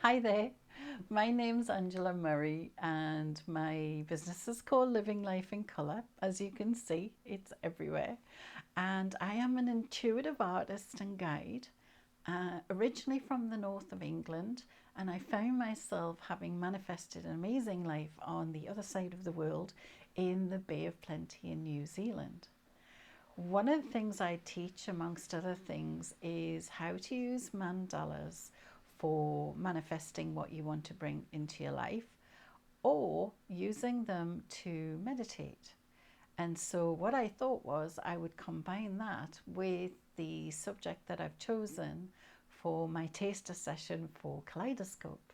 Hi there, my name's Angela Murray and my business is called Living Life in Colour. As you can see, it's everywhere. And I am an intuitive artist and guide, originally from the north of England. And I found myself having manifested an amazing life on the other side of the world in the Bay of Plenty in New Zealand. One of the things I teach, amongst other things, is how to use mandalas for manifesting what you want to bring into your life or using them to meditate. And so, what I thought was I would combine that with the subject that I've chosen for my taster session for Kaleidoscope.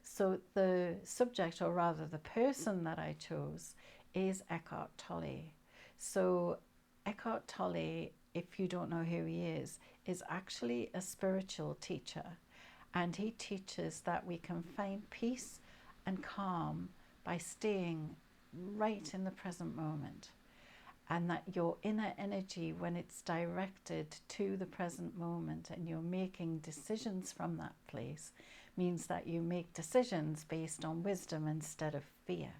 So, the subject, or rather the person that I chose, is Eckhart Tolle. So, Eckhart Tolle, if you don't know who he is actually a spiritual teacher. And he teaches that we can find peace and calm by staying right in the present moment. And that your inner energy, when it's directed to the present moment and you're making decisions from that place, means that you make decisions based on wisdom instead of fear.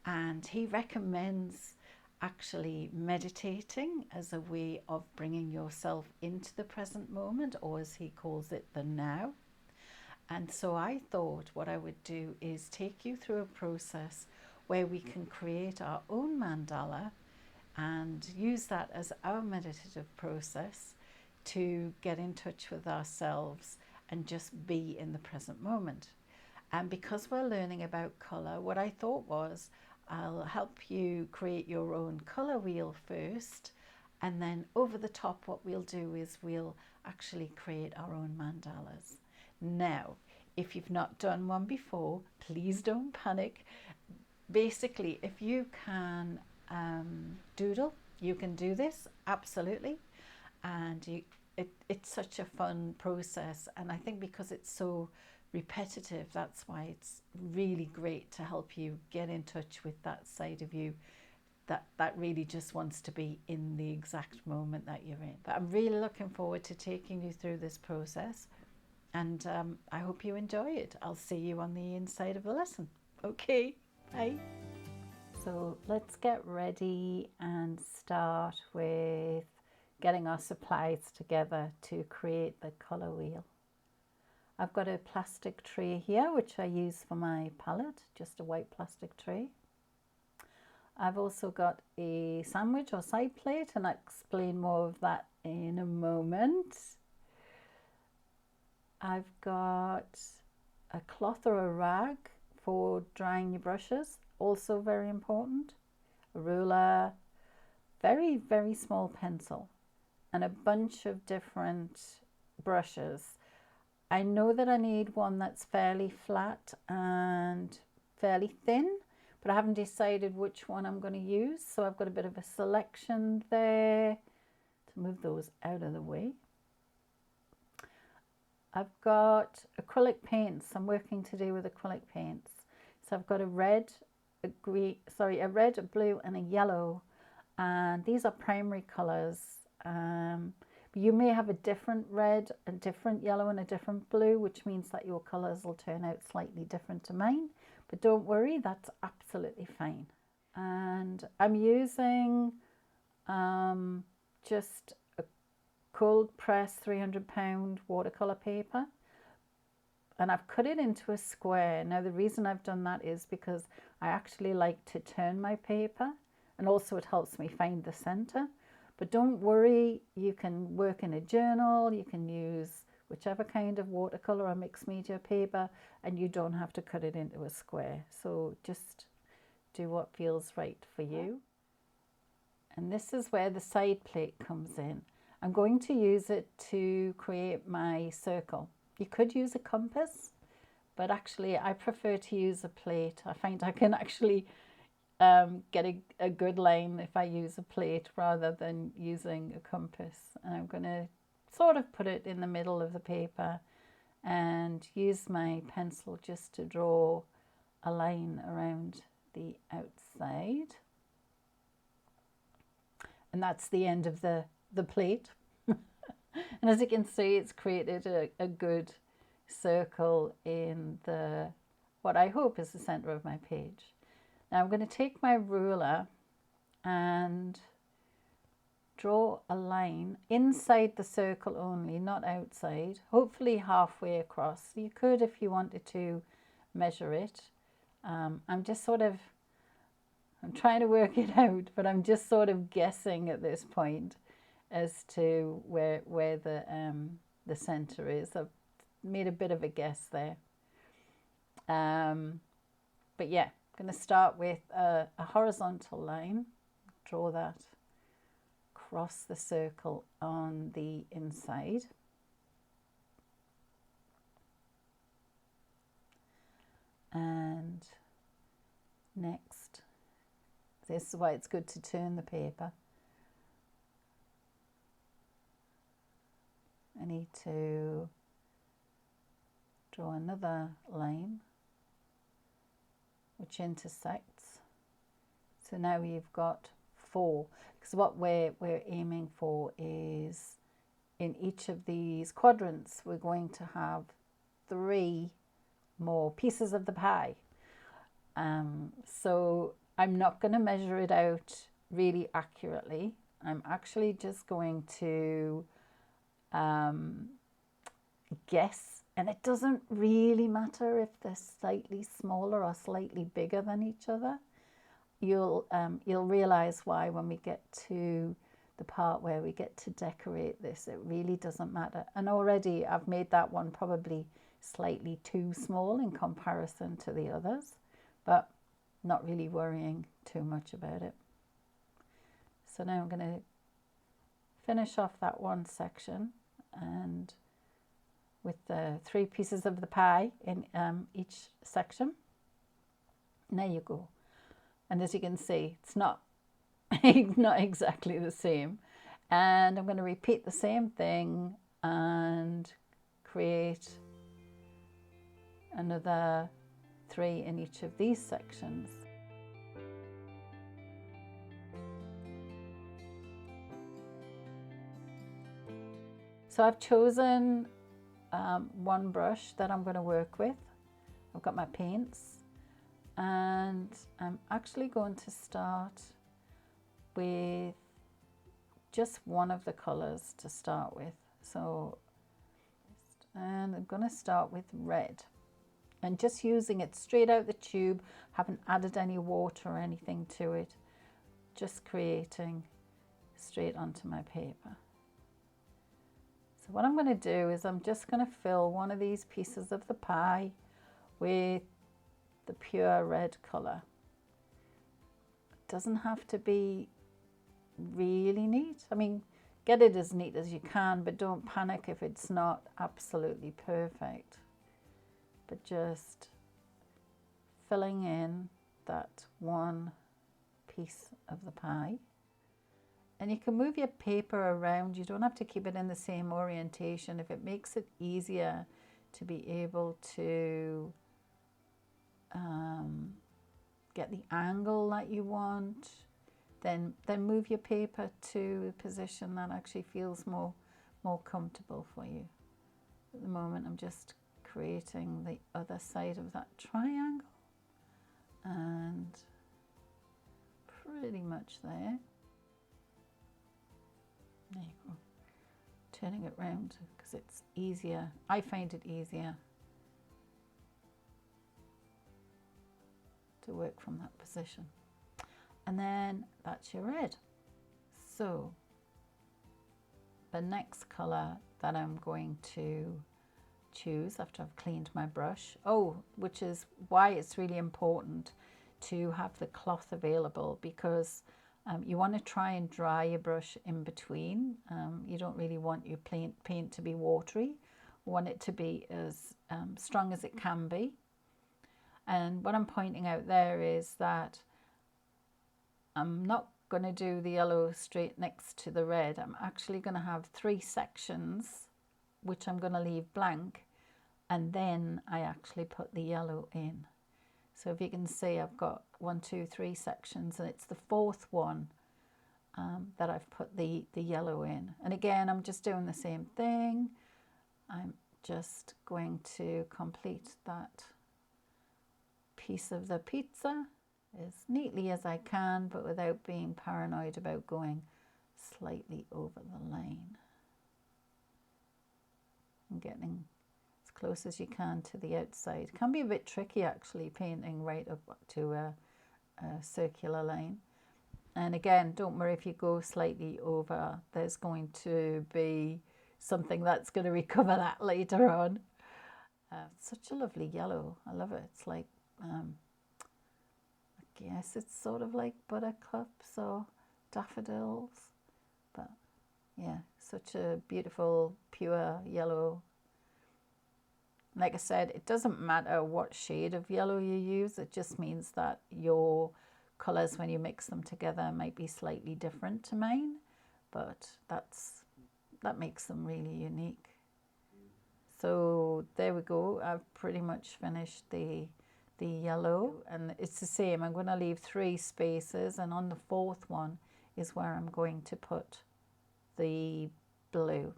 And he recommends actually meditating as a way of bringing yourself into the present moment, or as he calls it, the now. And so I thought what I would do is take you through a process where we can create our own mandala and use that as our meditative process to get in touch with ourselves and just be in the present moment. And because we're learning about colour, what I thought was I'll help you create your own colour wheel first, and then over the top what we'll do is we'll actually create our own mandalas. Now, if you've not done one before, please don't panic. Basically, if you can doodle, you can do this, absolutely. And it's such a fun process. And I think because it's so repetitive, that's why it's really great to help you get in touch with that side of you that really just wants to be in the exact moment that you're in. But I'm really looking forward to taking you through this process, and I hope you enjoy it. I'll see you on the inside of the lesson. Okay, bye. So let's get ready and start with getting our supplies together to create the colour wheel. I've got a plastic tray here which I use for my palette, just a white plastic tray. I've also got a sandwich or side plate, and I'll explain more of that in a moment. I've got a cloth or a rag for drying your brushes, also very important. A ruler, very, very small pencil, and a bunch of different brushes. I know that I need one that's fairly flat and fairly thin, but I haven't decided which one I'm going to use. So I've got a bit of a selection there to move those out of the way. I've got acrylic paints. I'm working today with acrylic paints. So I've got a red, a red, a blue and a yellow. And these are primary colours. You may have a different red, a different yellow and a different blue, which means that your colours will turn out slightly different to mine. But don't worry, that's absolutely fine. And I'm using just a cold press 300-pound watercolour paper. And I've cut it into a square. Now the reason I've done that is because I actually like to turn my paper, and also it helps me find the centre. But don't worry, you can work in a journal, you can use whichever kind of watercolour or mixed media paper, and you don't have to cut it into a square. So just do what feels right for you. And this is where the side plate comes in. I'm going to use it to create my circle. You could use a compass, but actually I prefer to use a plate. I find I can actually get a good line if I use a plate rather than using a compass. And I'm going to sort of put it in the middle of the paper and use my pencil just to draw a line around the outside. And that's the end of the plate. And as you can see, it's created a good circle in the, what I hope is the center of my page. Now I'm going to take my ruler and draw a line inside the circle only, not outside, hopefully halfway across. You could, if you wanted to, measure it. I'm just sort of, I'm trying to work it out, but I'm just sort of guessing at this point as to where the center is. I've made a bit of a guess there. But yeah, I'm going to start with a horizontal line, draw that across the circle on the inside. And next, this is why it's good to turn the paper. I need to draw another line which intersects. So now you've got 4, because what we're aiming for is in each of these quadrants we're going to have 3 more pieces of the pie. So I'm not going to measure it out really accurately. I'm actually just going to guess, and it doesn't really matter if they're slightly smaller or slightly bigger than each other. You'll realize why when we get to the part where we get to decorate this. It really doesn't matter. And already I've made that one probably slightly too small in comparison to the others, but not really worrying too much about it. So now I'm going to finish off that one section, and with the 3 pieces of the pie in each section. And there you go. And as you can see, it's not exactly the same. And I'm going to repeat the same thing and create another 3 in each of these sections. So I've chosen one brush that I'm going to work with. I've got my paints, and I'm actually going to start with just one of the colors to start with. So, and I'm going to start with red, and just using it straight out the tube, haven't added any water or anything to it, just creating straight onto my paper. So what I'm going to do is I'm just going to fill one of these pieces of the pie with the pure red colour. It doesn't have to be really neat. I mean, get it as neat as you can, but don't panic if it's not absolutely perfect. But just filling in that one piece of the pie. And you can move your paper around. You don't have to keep it in the same orientation. If it makes it easier to be able to get the angle that you want, then move your paper to a position that actually feels more comfortable for you. At the moment, I'm just creating the other side of that triangle, and pretty much there. There you go. Turning it round because it's easier. I find it easier to work from that position. And then that's your red. So the next colour that I'm going to choose after I've cleaned my brush, which is why it's really important to have the cloth available, because you want to try and dry your brush in between. You don't really want your paint to be watery. You want it to be as strong as it can be. And what I'm pointing out there is that I'm not going to do the yellow straight next to the red. I'm actually going to have 3 sections which I'm going to leave blank, and then I actually put the yellow in. So if you can see, I've got 1, 2, 3 sections, and it's the 4th one that I've put the yellow in. And again, I'm just doing the same thing. I'm just going to complete that piece of the pizza as neatly as I can, but without being paranoid about going slightly over the line. And getting as close as you can to the outside. It can be a bit tricky actually, painting right up to a circular line. And again, don't worry if you go slightly over, there's going to be something that's going to recover that later on. Such a lovely yellow. I love it. It's like, I guess it's sort of like buttercups or daffodils. But yeah, such a beautiful, pure yellow. Like I said, it doesn't matter what shade of yellow you use. It just means that your colours, when you mix them together, might be slightly different to mine. But that makes them really unique. So there we go. I've pretty much finished the yellow, and it's the same. I'm going to leave 3 spaces, and on the 4th one is where I'm going to put the blue.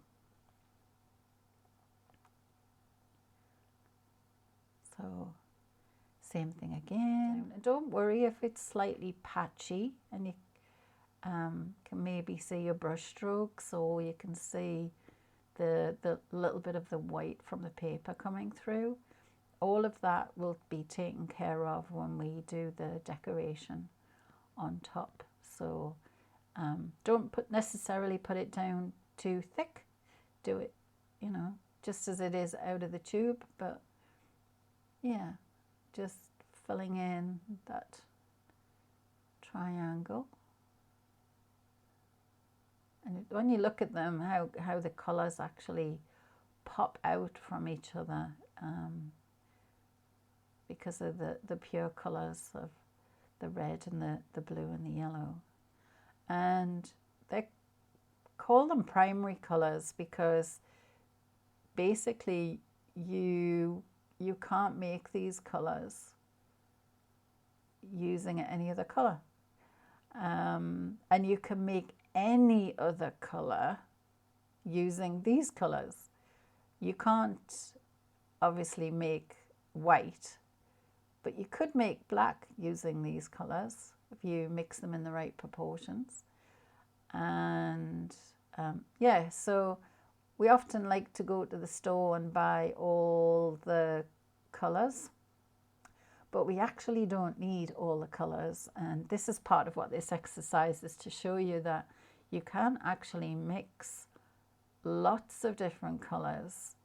So same thing again. Don't worry if it's slightly patchy, and you can maybe see your brush strokes, or you can see the little bit of the white from the paper coming through. All of that will be taken care of when we do the decoration on top. So don't necessarily put it down too thick. Do it, you know, just as it is out of the tube, but yeah, just filling in that triangle. And when you look at them, how the colours actually pop out from each other, because of the pure colours of the red and the blue and the yellow. And they call them primary colours because basically you can't make these colours using any other colour. And you can make any other colour using these colours. You can't obviously make white, but you could make black using these colours if you mix them in the right proportions. And yeah, so we often like to go to the store and buy all the colours, but we actually don't need all the colours. And this is part of what this exercise is, to show you that you can actually mix lots of different colours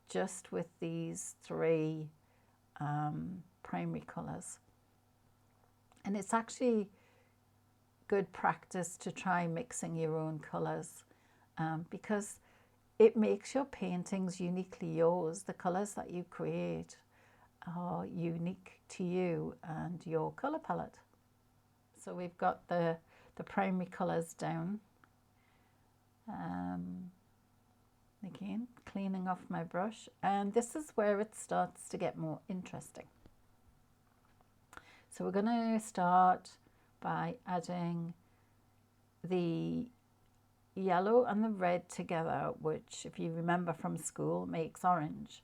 just with these 3 primary colours. And it's actually good practice to try mixing your own colours, because it makes your paintings uniquely yours. The colours that you create are unique to you and your colour palette. So we've got the primary colours down. Again, cleaning off my brush, and this is where it starts to get more interesting. So we're going to start by adding the yellow and the red together, which, if you remember from school, makes orange.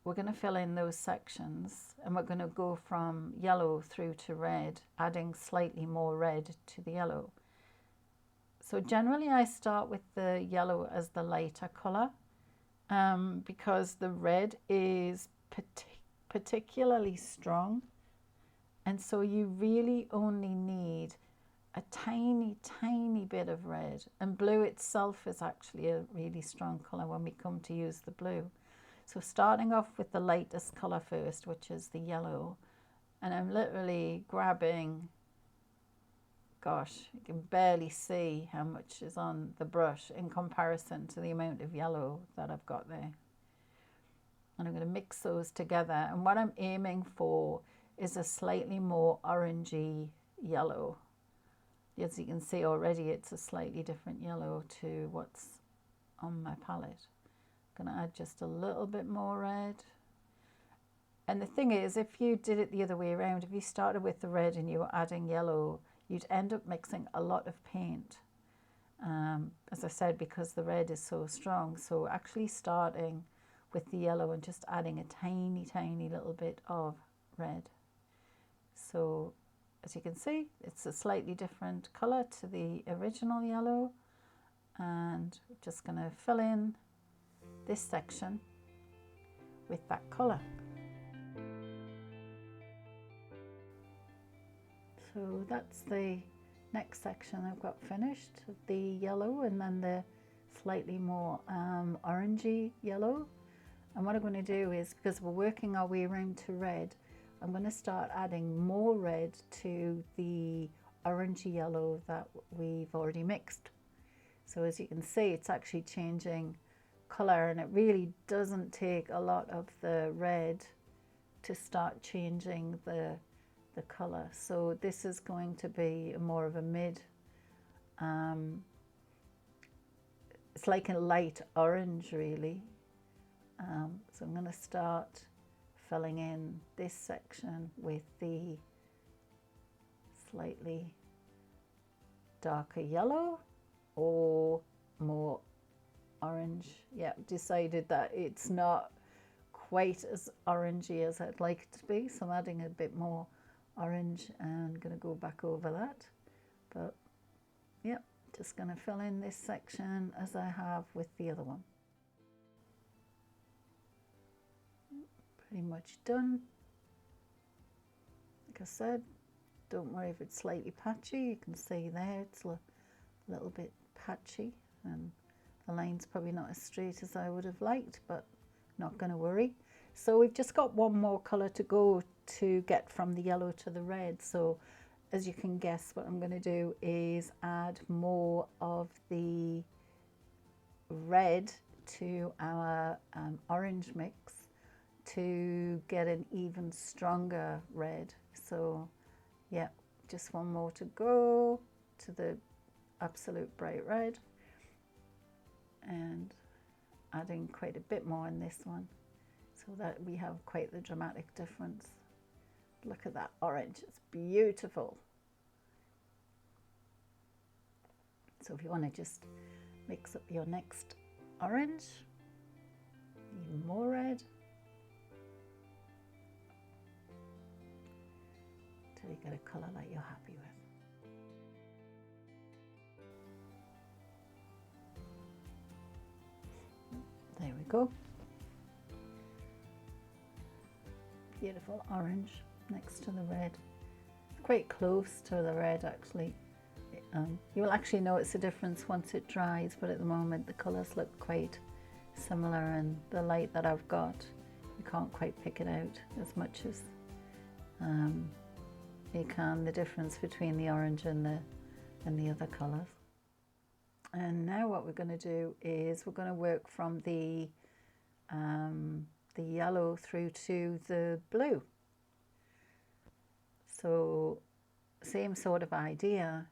We're going to fill in those sections, and we're going to go from yellow through to red, adding slightly more red to the yellow. So generally I start with the yellow as the lighter colour, because the red is particularly strong, and so you really only need a tiny bit of red, and blue itself is actually a really strong colour when we come to use the blue. So starting off with the lightest colour first, which is the yellow, and I'm literally grabbing, gosh, you can barely see how much is on the brush in comparison to the amount of yellow that I've got there. And I'm going to mix those together, and what I'm aiming for is a slightly more orangey yellow. As you can see already, it's a slightly different yellow to what's on my palette. I'm going to add just a little bit more red. And the thing is, if you did it the other way around, if you started with the red and you were adding yellow, you'd end up mixing a lot of paint, as I said, because the red is so strong. So actually starting with the yellow and just adding a tiny little bit of red. So as you can see, it's a slightly different color to the original yellow, and we're just going to fill in this section with that color. So that's the next section I've got finished, the yellow and then the slightly more orangey yellow. And what I'm going to do is, because we're working our way around to red, I'm going to start adding more red to the orangey yellow that we've already mixed. So as you can see, it's actually changing color, and it really doesn't take a lot of the red to start changing the color. So this is going to be more of a mid, it's like a light orange really. So I'm going to start filling in this section with the slightly darker yellow or more orange. Yeah, decided that it's not quite as orangey as I'd like it to be, so I'm adding a bit more orange and going to go back over that. But yeah, just going to fill in this section as I have with the other one. Pretty much done. Like I said, don't worry if it's slightly patchy. You can see there it's a little bit patchy, and the line's probably not as straight as I would have liked, but not going to worry. So we've just got one more colour to go to get from the yellow to the red. So as you can guess, what I'm going to do is add more of the red to our orange mix to get an even stronger red. So yeah, just one more to go to the absolute bright red, and adding quite a bit more in this one so that we have quite the dramatic difference. Look at that orange, it's beautiful. So if you want to just mix up your next orange, even more red, till you get a colour that you're happy with. There we go. Beautiful orange next to the red. Quite close to the red actually. You will actually notice a difference once it dries, but at the moment the colours look quite similar, and the light that I've got, you can't quite pick it out as much as you can the difference between the orange and the other colours. And now what we're going to do is we're going to work from the yellow through to the blue. So same sort of idea,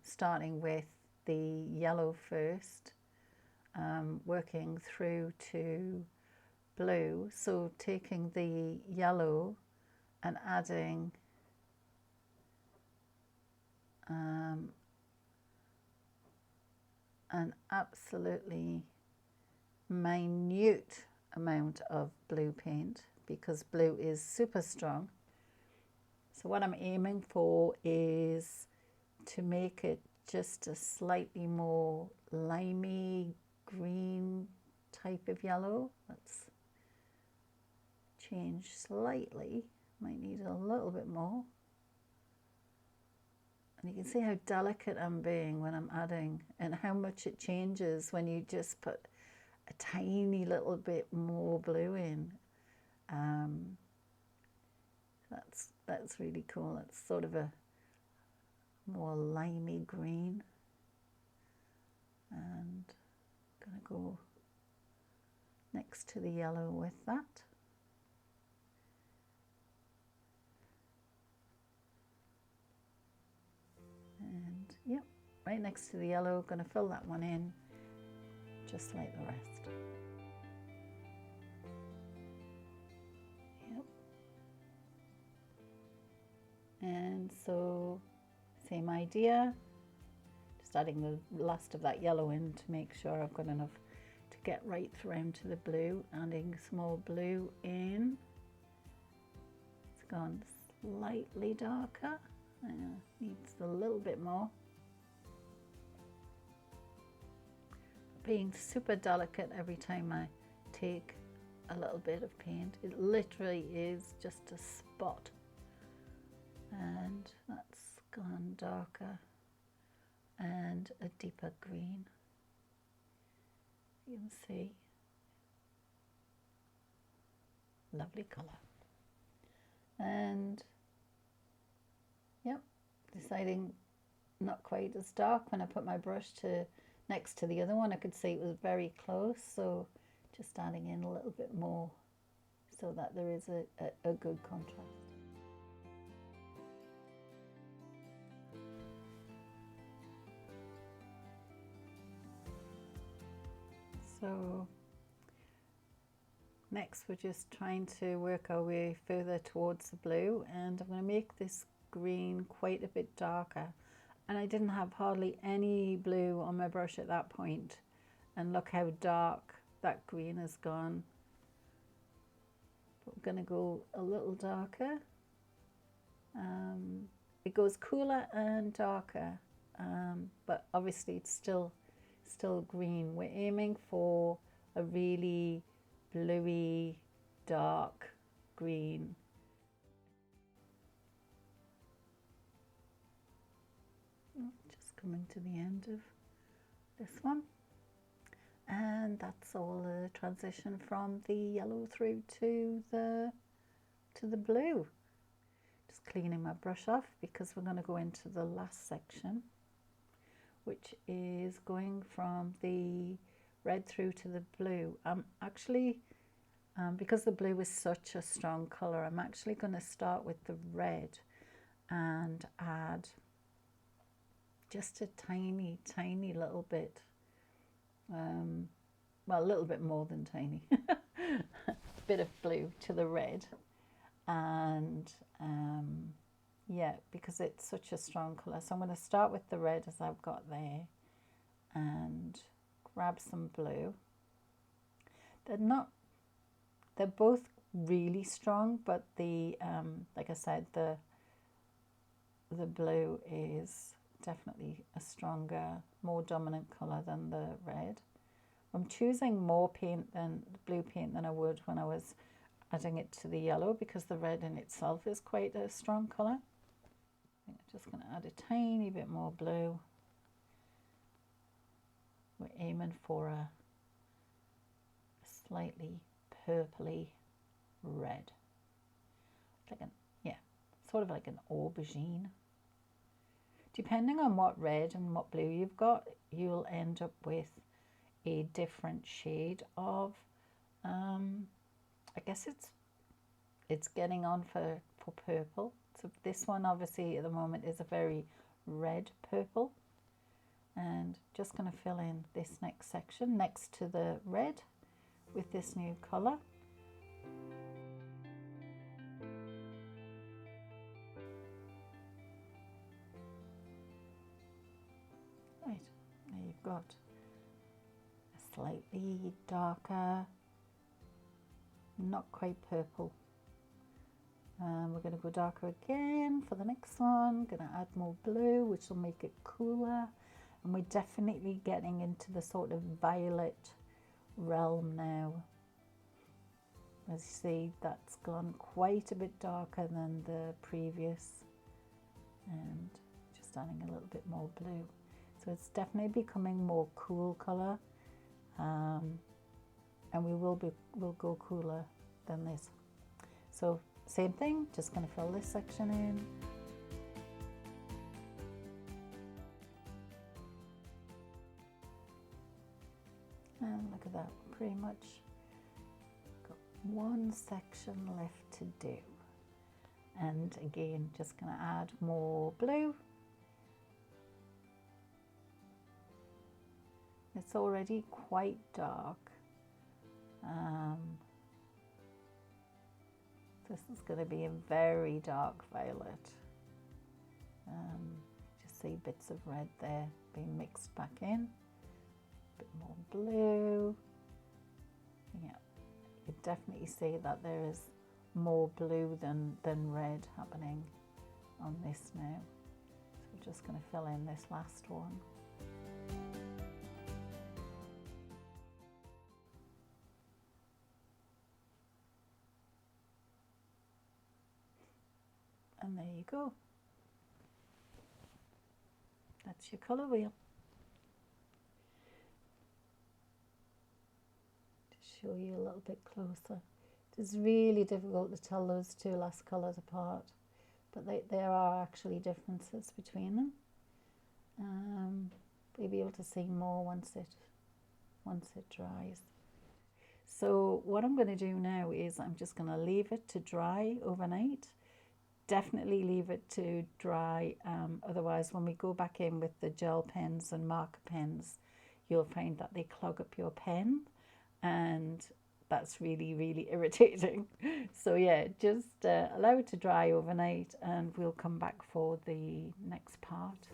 starting with the yellow first, working through to blue. So taking the yellow and adding an absolutely minute amount of blue paint, because blue is super strong. So what I'm aiming for is to make it just a slightly more limey green type of yellow. Let's change slightly, might need a little bit more. And you can see how delicate I'm being when I'm adding, and how much it changes when you just put a tiny little bit more blue in. That's really cool. It's sort of a more limey green, and I'm gonna go next to the yellow with that. And yep, right next to the yellow, going to fill that one in just like the rest. Yep. And so same idea, just adding the last of that yellow in to make sure I've got enough to get right through to the blue, adding some more blue in. It's gone slightly darker, needs a little bit more. Being super delicate every time I take a little bit of paint. It literally is just a spot, and that's gone darker and a deeper green. You can see, lovely colour. And yep, deciding not quite as dark. When I put my brush next to the other one, I could see it was very close, so just adding in a little bit more so that there is a good contrast. So next we're just trying to work our way further towards the blue, and I'm going to make this green quite a bit darker. And I didn't have hardly any blue on my brush at that point, and look how dark that green has gone. But we're going to go a little darker. It goes cooler and darker, but obviously it's still green. We're aiming for a really bluey, dark green. Just coming to the end of this one. And that's all the transition from the yellow through to the blue. Just cleaning my brush off because we're going to go into the last section, which is going from the red through to the blue. I'm actually, because the blue is such a strong colour, I'm actually going to start with the red and add just a tiny little bit. Well, a little bit more than tiny, bit of blue to the red, and yeah, because it's such a strong colour. So I'm going to start with the red as I've got there and grab some blue. They're both really strong, but the like I said, the blue is definitely a stronger, more dominant colour than the red. I'm choosing more paint than blue paint than I would when I was adding it to the yellow, because the red in itself is quite a strong colour. I'm just going to add a tiny bit more blue. We're aiming for a slightly purpley red, like sort of like an aubergine. Depending on what red and what blue you've got, you'll end up with a different shade of, I guess it's getting on for purple. So this one obviously at the moment is a very red purple, and just going to fill in this next section next to the red with this new colour. Right, there you've got a slightly darker, not quite purple. We're going to go darker again for the next one. Going to add more blue, which will make it cooler. And we're definitely getting into the sort of violet realm now. As you see, that's gone quite a bit darker than the previous. And just adding a little bit more blue. So it's definitely becoming more cool colour. And we'll go cooler than this. So same thing, just going to fill this section in. And look at that, pretty much got one section left to do. And again, just going to add more blue. It's already quite dark. This is going to be a very dark violet. Just see bits of red there being mixed back in. A bit more blue. can definitely see that there is more blue than red happening on this now. So I'm just going to fill in this last one. And there you go. That's your colour wheel. To show you a little bit closer. It's really difficult to tell those two last colours apart, but there are actually differences between them. You'll be able to see more once it dries. So what I'm going to do now is I'm just going to leave it to dry overnight. Definitely leave it to dry, otherwise when we go back in with the gel pens and marker pens, you'll find that they clog up your pen, and that's really, really irritating. So yeah, just allow it to dry overnight and we'll come back for the next part.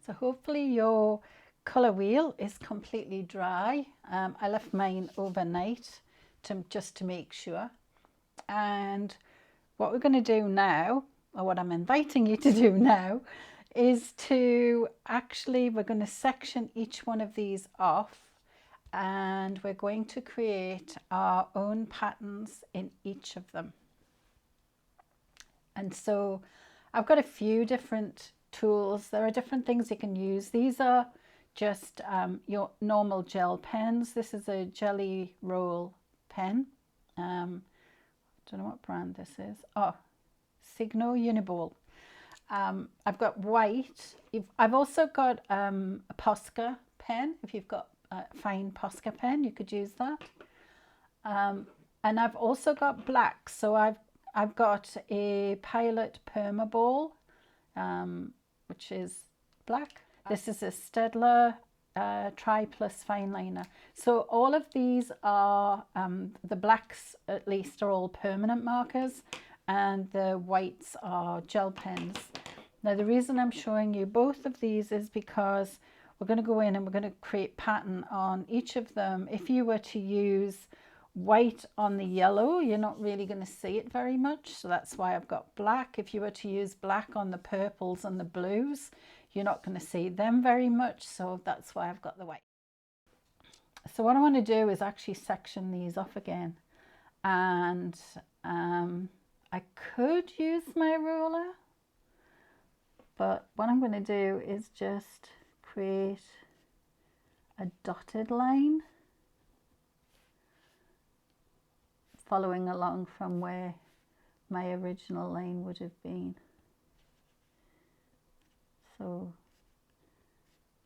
So hopefully your colour wheel is completely dry. I left mine overnight just to make sure. And what we're going to do now, or what I'm inviting you to do now, is to actually, we're going to section each one of these off, and we're going to create our own patterns in each of them. And so I've got a few different tools. There are different things you can use. These are just your normal gel pens. This is a Jelly Roll pen. Don't know what brand this is. Oh, Signo Uniball. I've got white. I've also got a Posca pen. If you've got a fine Posca pen, you could use that. And I've also got black. So I've got a Pilot Permaball, which is black. This is a Staedtler Tri Plus fine liner. So all of these are, the blacks at least are all permanent markers, and the whites are gel pens. Now the reason I'm showing you both of these is because we're going to go in and we're going to create pattern on each of them. If you were to use white on the yellow, you're not really going to see it very much, so that's why I've got black. If you were to use black on the purples and the blues, you're not going to see them very much, so that's why I've got the white. So what I want to do is actually section these off again, and I could use my ruler, but what I'm going to do is just create a dotted line following along from where my original line would have been. So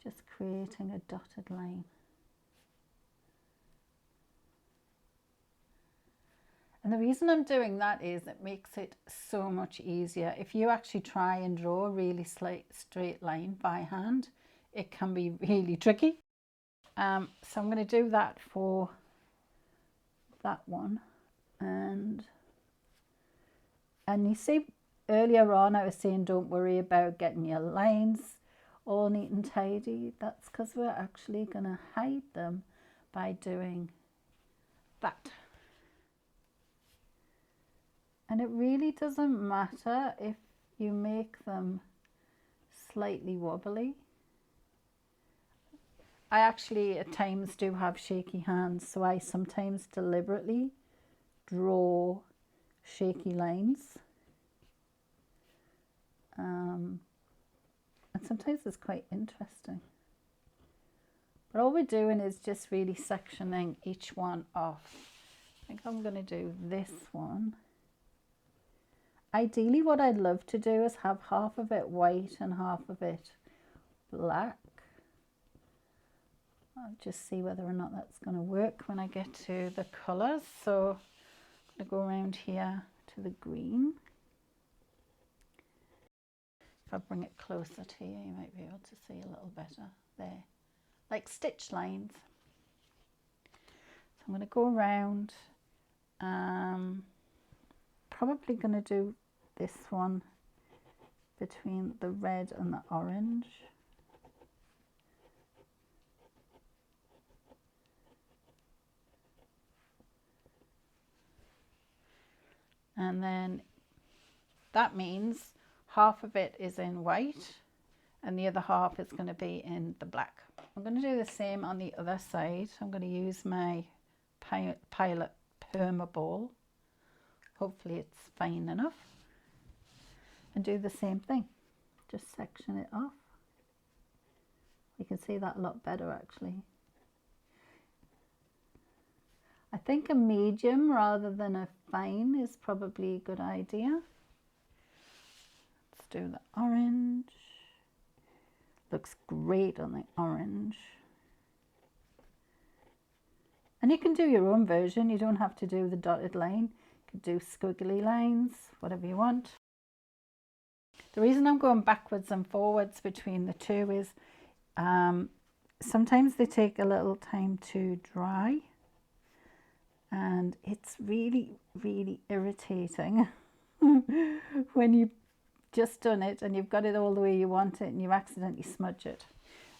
just creating a dotted line. And the reason I'm doing that is it makes it so much easier. If you actually try and draw a really straight line by hand, it can be really tricky. So I'm going to do that for that one. And you see, earlier on I was saying don't worry about getting your lines all neat and tidy. That's because we're actually going to hide them by doing that. And it really doesn't matter if you make them slightly wobbly. I actually at times do have shaky hands, so I sometimes deliberately draw shaky lines. And sometimes it's quite interesting. But all we're doing is just really sectioning each one off. I think I'm going to do this one. Ideally what I'd love to do is have half of it white and half of it black. I'll just see whether or not that's going to work when I get to the colours. So I'm going to go around here to the green. If I bring it closer to you, you might be able to see a little better there, like stitch lines. So I'm going to go around, probably going to do this one between the red and the orange. And then that means half of it is in white and the other half is going to be in the black. I'm going to do the same on the other side. I'm going to use my Pilot Perma Ball. Hopefully it's fine enough. And do the same thing. Just section it off. You can see that a lot better actually. I think a medium rather than a fine is probably a good idea. Let's do the orange. Looks great on the orange. And you can do your own version. You don't have to do the dotted line. You can do squiggly lines, whatever you want. The reason I'm going backwards and forwards between the two is sometimes they take a little time to dry. And it's really, really irritating when you've just done it and you've got it all the way you want it and you accidentally smudge it.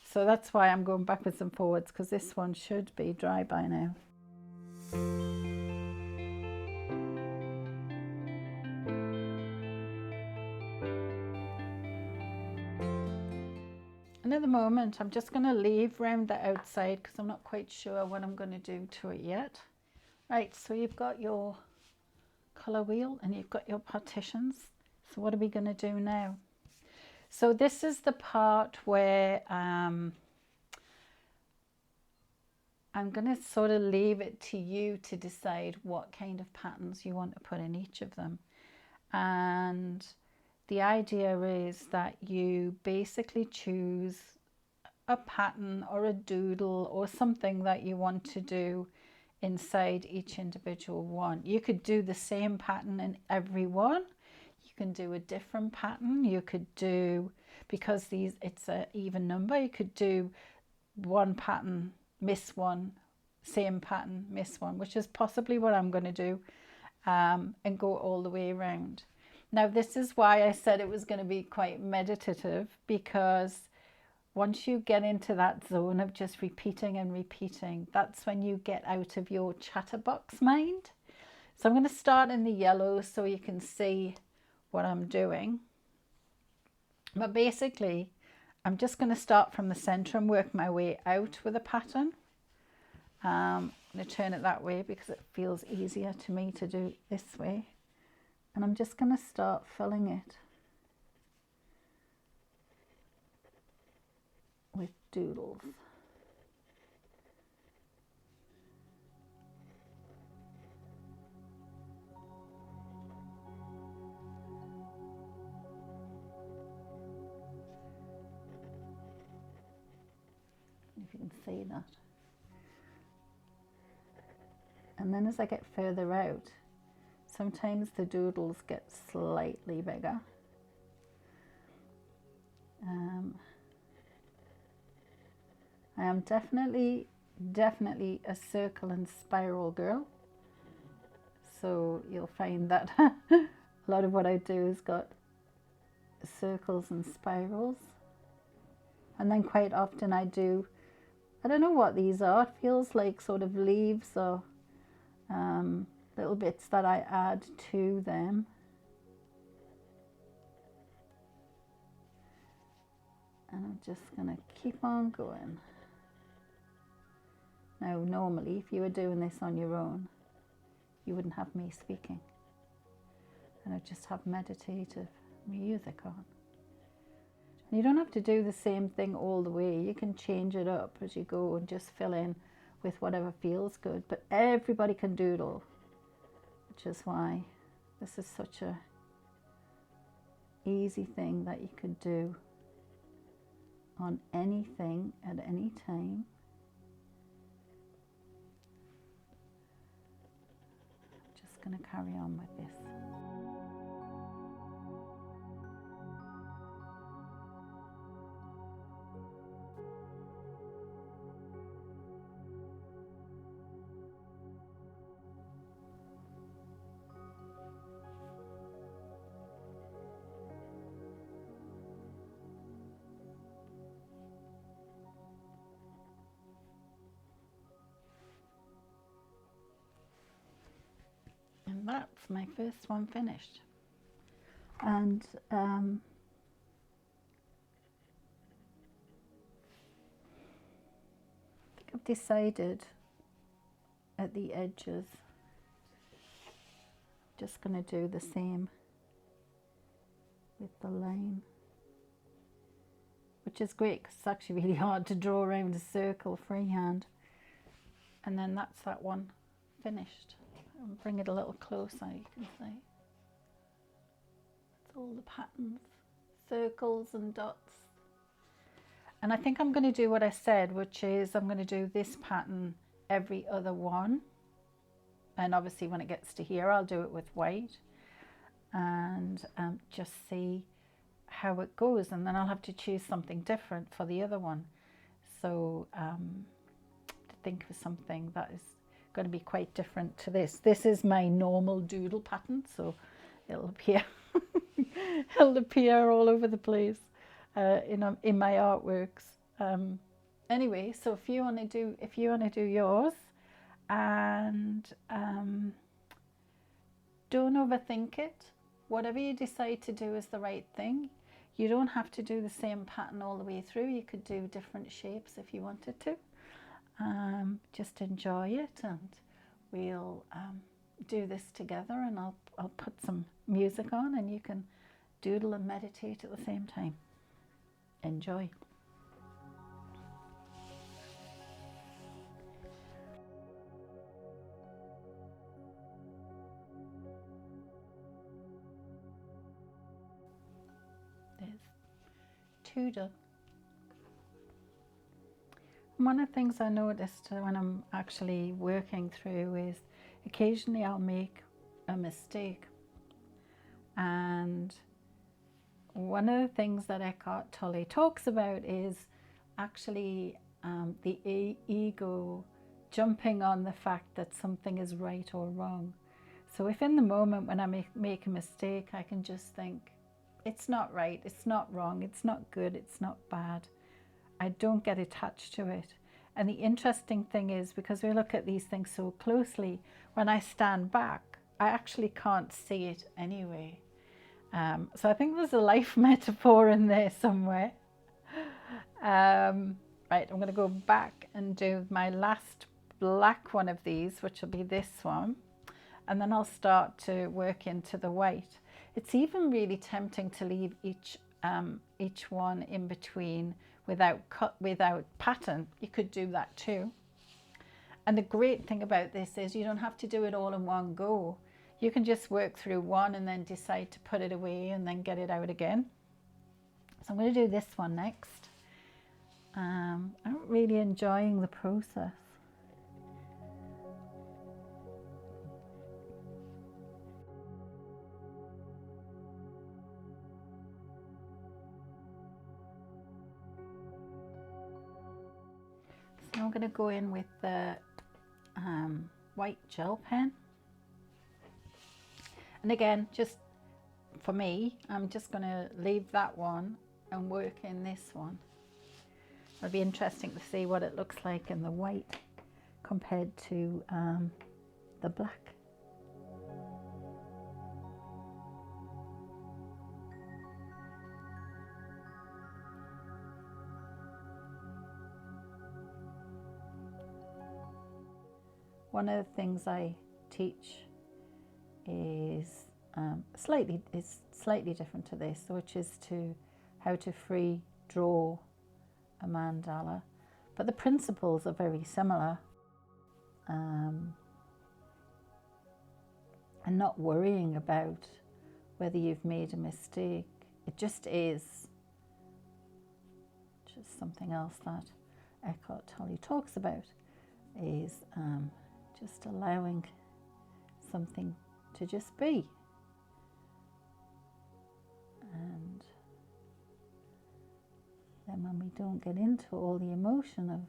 So that's why I'm going backwards and forwards, because this one should be dry by now. And at the moment, I'm just going to leave round the outside because I'm not quite sure what I'm going to do to it yet. Right, so you've got your colour wheel and you've got your partitions. So what are we going to do now? So this is the part where I'm going to sort of leave it to you to decide what kind of patterns you want to put in each of them. And the idea is that you basically choose a pattern or a doodle or something that you want to do inside each individual one. You could do the same pattern in every one. You can do a different pattern. You could do, because it's an even number, you could do one pattern, miss one, same pattern, miss one, which is possibly what I'm going to do, and go all the way around. Now this is why I said it was going to be quite meditative, because once you get into that zone of just repeating and repeating, that's when you get out of your chatterbox mind. So I'm going to start in the yellow so you can see what I'm doing. But basically, I'm just going to start from the center and work my way out with a pattern. I'm going to turn it that way because it feels easier to me to do this way. And I'm just going to start filling it with doodles. If you can see that. And then as I get further out, sometimes the doodles get slightly bigger. I am definitely a circle and spiral girl. So you'll find that a lot of what I do has got circles and spirals. And then quite often I do, I don't know what these are, it feels like sort of leaves or little bits that I add to them. And I'm just going to keep on going. Now normally if you were doing this on your own, you wouldn't have me speaking. And I'd just have meditative music on. And you don't have to do the same thing all the way. You can change it up as you go and just fill in with whatever feels good. But everybody can doodle, which is why this is such a easy thing that you could do on anything at any time. Just going to carry on with this. And that's my first one finished. And I think I've decided at the edges, just going to do the same with the line, which is great because it's actually really hard to draw around a circle freehand. And then that's that one finished. I'll bring it a little closer, you can see. It's all the patterns, circles and dots. And I think I'm going to do what I said, which is I'm going to do this pattern every other one. And obviously when it gets to here, I'll do it with white and just see how it goes. And then I'll have to choose something different for the other one. So to think of something that is going to be quite different to this. This is my normal doodle pattern, so it'll appear it'll appear all over the place in my artworks. Anyway, so if you want to do yours, and don't overthink it. Whatever you decide to do is the right thing. You don't have to do the same pattern all the way through. You could do different shapes if you wanted to. Just enjoy it, and we'll do this together, and I'll put some music on and you can doodle and meditate at the same time. Enjoy. There's 2 done. One of the things I noticed when I'm actually working through is occasionally I'll make a mistake. And one of the things that Eckhart Tolle talks about is actually the ego jumping on the fact that something is right or wrong. So if in the moment when I make a mistake, I can just think, it's not right, it's not wrong, it's not good, it's not bad. I don't get attached to it. And the interesting thing is, because we look at these things so closely, when I stand back, I actually can't see it anyway. So I think there's a life metaphor in there somewhere. Right, I'm going to go back and do my last black one of these, which will be this one. And then I'll start to work into the white. It's even really tempting to leave each one in between without pattern. You could do that too. And the great thing about this is you don't have to do it all in one go. You can just work through one and then decide to put it away and then get it out again. So I'm going to do this one next. I'm really enjoying the process. So I'm going to go in with the white gel pen. And again, just for me, I'm just going to leave that one and work in this one. It'll be interesting to see what it looks like in the white compared to the black. One of the things I teach is slightly different to this, which is how to free draw a mandala, but the principles are very similar. And not worrying about whether you've made a mistake. It just is. Just something else that Eckhart Tolle talks about is just allowing something to just be. And then when we don't get into all the emotion of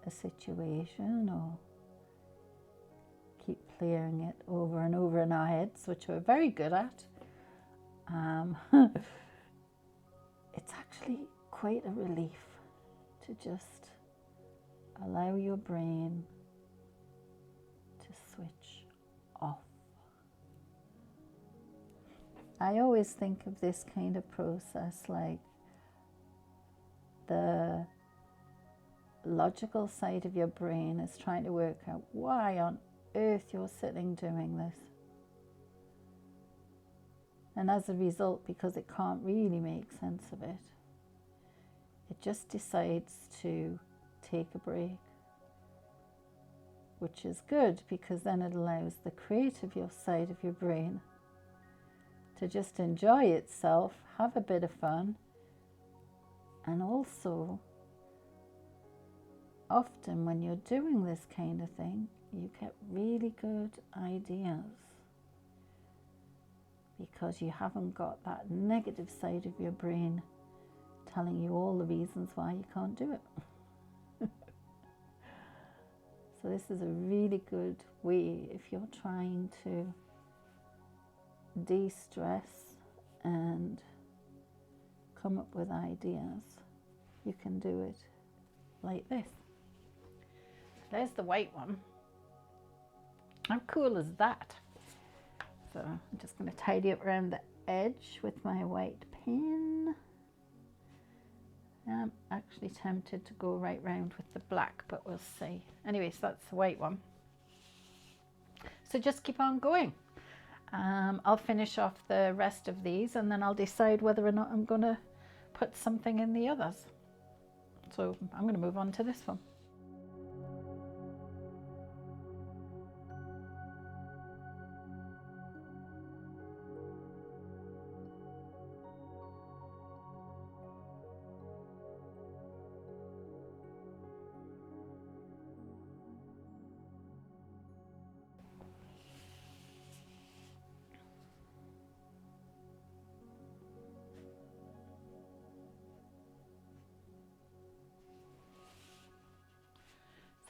a situation or keep clearing it over and over in our heads, which we're very good at, it's actually quite a relief to just allow your brain to switch off. I always think of this kind of process like the logical side of your brain is trying to work out why on earth you're sitting doing this. And as a result, because it can't really make sense of it, it just decides to take a break, which is good because then it allows the creative side of your brain to just enjoy itself, have a bit of fun, and also often when you're doing this kind of thing, you get really good ideas because you haven't got that negative side of your brain telling you all the reasons why you can't do it. So this is a really good way if you're trying to de-stress and come up with ideas. You can do it like this. There's the white one. How cool is that? So I'm just going to tidy it around the edge with my white pen. I'm actually tempted to go right round with the black, but we'll see. Anyway, so that's the white one. So just keep on going. I'll finish off the rest of these and then I'll decide whether or not I'm going to put something in the others. So I'm going to move on to this one.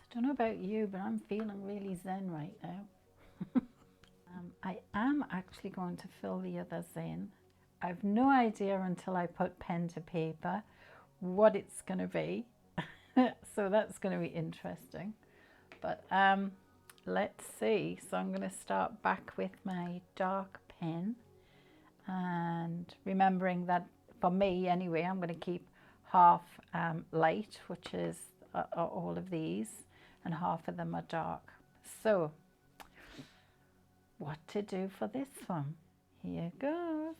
I don't know about you, but I'm feeling really zen right now. I am actually going to fill the others in. I've no idea until I put pen to paper what it's going to be. So that's going to be interesting. But let's see. So I'm going to start back with my dark pen. And remembering that for me anyway, I'm going to keep half light, which is all of these, and half of them are dark. So what to do for this one? Here goes.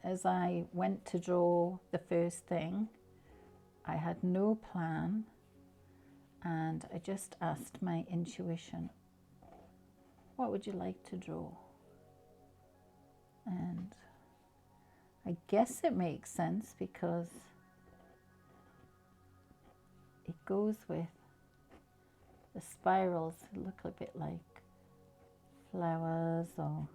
As I went to draw the first thing, I had no plan and I just asked my intuition, what would you like to draw? And I guess it makes sense because it goes with the spirals that look a bit like flowers or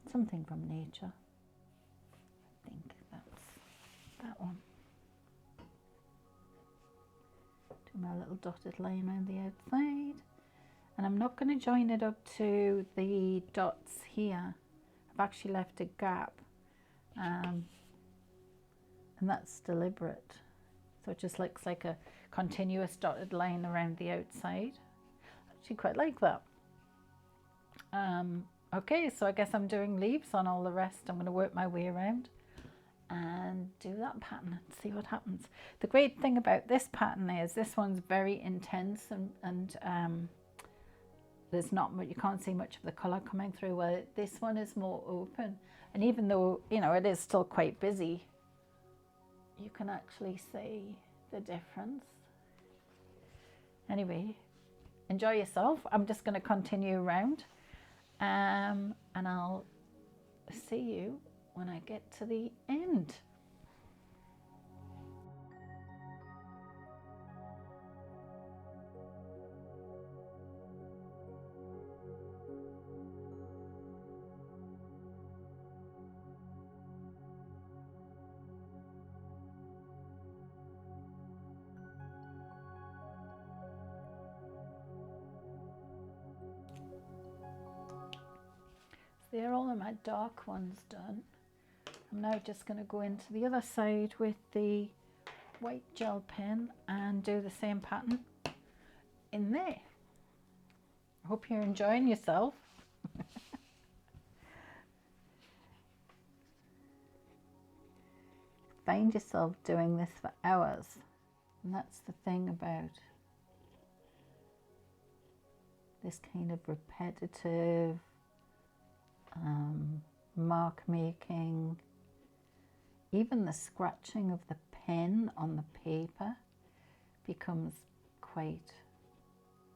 something from nature. I think that's that one. Do my little dotted line around the outside. And I'm not going to join it up to the dots here. I've actually left a gap. And that's deliberate. So it just looks like a continuous dotted line around the outside. I actually quite like that. Okay, so I guess I'm doing leaves on all the rest. I'm going to work my way around and do that pattern and see what happens. The great thing about this pattern is this one's very intense and there's not much, you can't see much of the colour coming through. Well, this one is more open, and even though, you know, it is still quite busy, you can actually see the difference. Anyway, enjoy yourself. I'm just going to continue around And I'll see you when I get to the end. There, all of my dark ones done. I'm now just going to go into the other side with the white gel pen and do the same pattern in there. I hope you're enjoying yourself. Find yourself doing this for hours, and that's the thing about this kind of repetitive mark making. Even the scratching of the pen on the paper becomes quite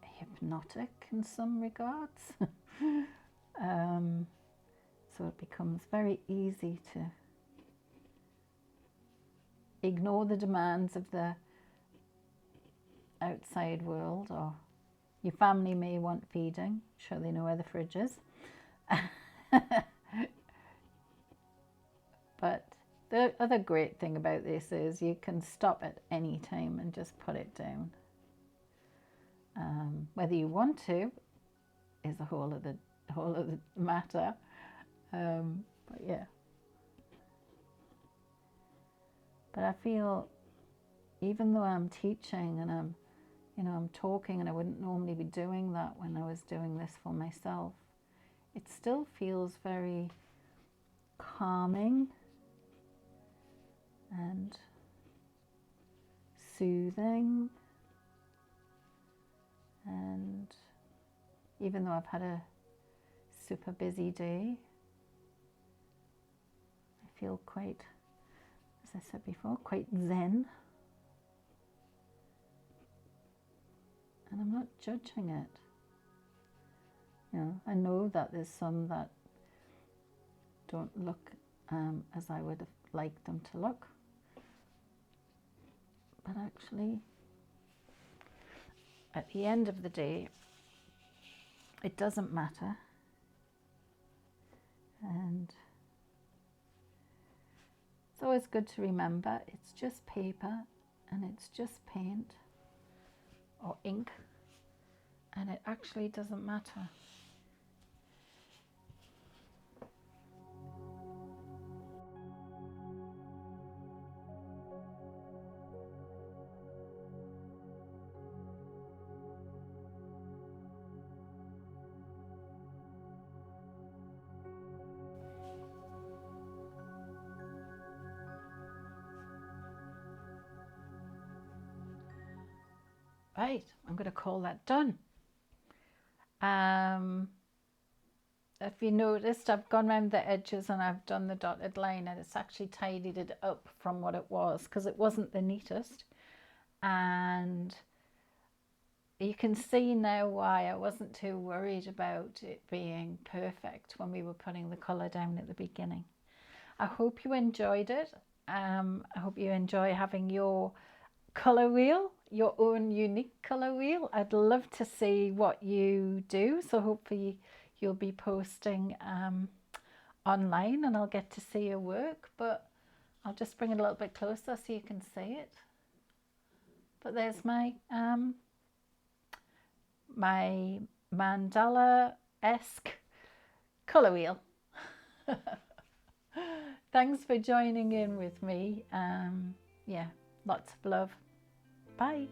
hypnotic in some regards. So it becomes very easy to ignore the demands of the outside world, or your family may want feeding. I'm sure they know where the fridge is. But the other great thing about this is you can stop at any time and just put it down. Whether you want to is a whole other matter. But yeah. But I feel, even though I'm teaching and I'm talking, and I wouldn't normally be doing that when I was doing this for myself, it still feels very calming and soothing. And even though I've had a super busy day, I feel quite, as I said before, quite zen. And I'm not judging it. You know, I know that there's some that don't look as I would have liked them to look. But actually, at the end of the day, it doesn't matter. And it's always good to remember it's just paper and it's just paint or ink, and it actually doesn't matter. Right, I'm going to call that done. If you noticed, I've gone around the edges and I've done the dotted line, and it's actually tidied it up from what it was, because it wasn't the neatest. And you can see now why I wasn't too worried about it being perfect when we were putting the colour down at the beginning. I hope you enjoyed it. I hope you enjoy having your colour wheel, your own unique colour wheel. I'd love to see what you do, so hopefully you'll be posting online and I'll get to see your work. But I'll just bring it a little bit closer so you can see it. But there's my my mandala-esque colour wheel. Thanks for joining in with me. Yeah, lots of love. Bye.